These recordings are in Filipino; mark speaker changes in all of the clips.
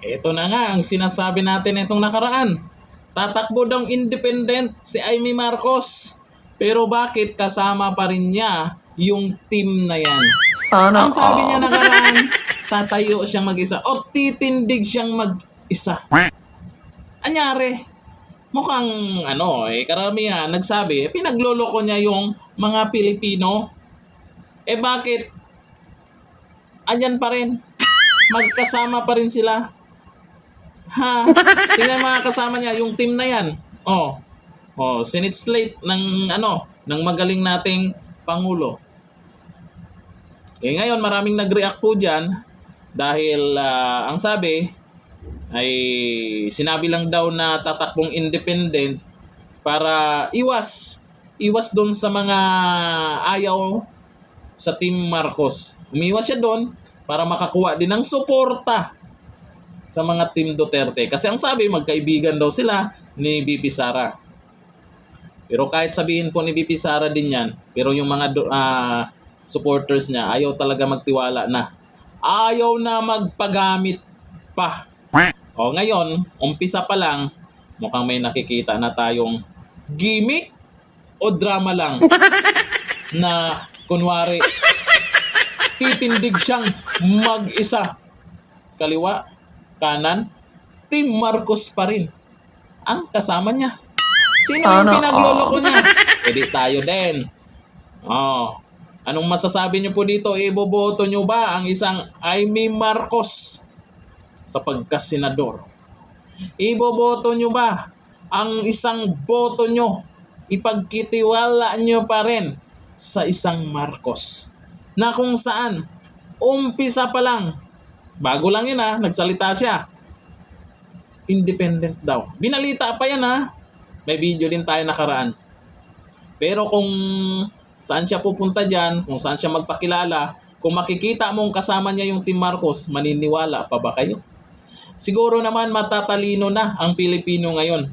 Speaker 1: Ito na nga ang sinasabi natin itong nakaraan. Tatakbo daw independent si Amy Marcos. Pero bakit kasama pa rin niya yung team na yan?
Speaker 2: Sana
Speaker 1: Ang sabi niya
Speaker 2: all.
Speaker 1: nakaraan, tatayo siyang mag-isa o titindig siyang mag-isa. Anyari, mukhang karamihan nagsabi, pinagloloko niya yung mga Pilipino. Bakit? Anyan pa rin. Magkasama pa rin sila. Ha? Tingnan mga kasama niya, yung team na yan. Senate slate ng magaling nating Pangulo. Ngayon maraming nag-react po dyan dahil ang sabi ay sinabi lang daw na tatakbong independent para iwas doon sa mga ayaw sa Team Marcos. Umiwas siya doon para makakuha din ng suporta sa mga Team Duterte. Kasi ang sabi, magkaibigan daw sila ni VP Sara. Pero kahit sabihin po ni VP Sara din yan, pero yung mga supporters niya, ayaw talaga magtiwala na. Ayaw na magpagamit pa. Ngayon, umpisa pa lang, mukhang may nakikita na tayong gimmick o drama lang na kunwari titindig siyang mag-isa. Kaliwa, kanan, Team Marcos pa rin ang kasama niya. Sino yung
Speaker 2: Sana
Speaker 1: pinagloloko niya? Pwede tayo din. Anong masasabi niyo po dito? Iboboto niyo ba ang isang Amy Marcos sa pagkasenador? Iboboto niyo ba ang isang boto niyo? Ipagkitiwala niyo pa rin sa isang Marcos na kung saan umpisa pa lang, bago lang yun nagsalita siya, independent daw. Binalita pa yan may video din tayo nakaraan. Pero kung saan siya pupunta dyan, kung saan siya magpakilala, kung makikita mong kasama niya yung Team Marcos, maniniwala pa ba kayo? Siguro naman matatalino na ang Pilipino ngayon.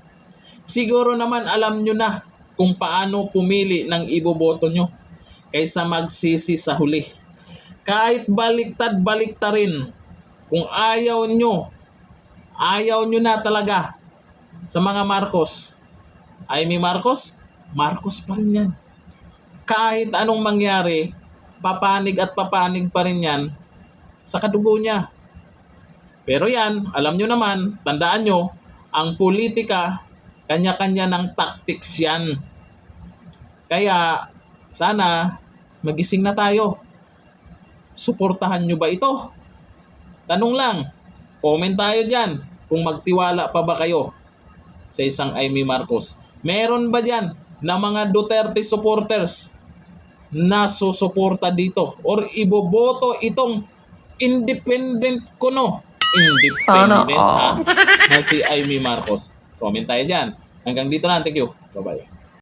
Speaker 1: Siguro naman alam nyo na kung paano pumili ng iboboto nyo kaysa magsisi sa huli. Kahit baliktad-baliktarin, kung ayaw nyo na talaga sa mga Marcos, Amy Marcos, Marcos pa rin yan. Kahit anong mangyari, papanig at papanig pa rin yan sa kadugo niya. Pero yan, alam nyo naman, tandaan nyo, ang politika, kanya-kanya ng tactics yan. Kaya, sana, magising na tayo. Suportahan nyo ba ito? Tanong lang, comment tayo dyan kung magtiwala pa ba kayo sa isang Amy Marcos. Meron ba dyan na mga Duterte supporters na susuporta dito? Or iboboto itong independent
Speaker 2: Sana
Speaker 1: Independent
Speaker 2: all.
Speaker 1: na si Amy Marcos. Comment tayo dyan. Hanggang dito na. Thank you. Bye-bye.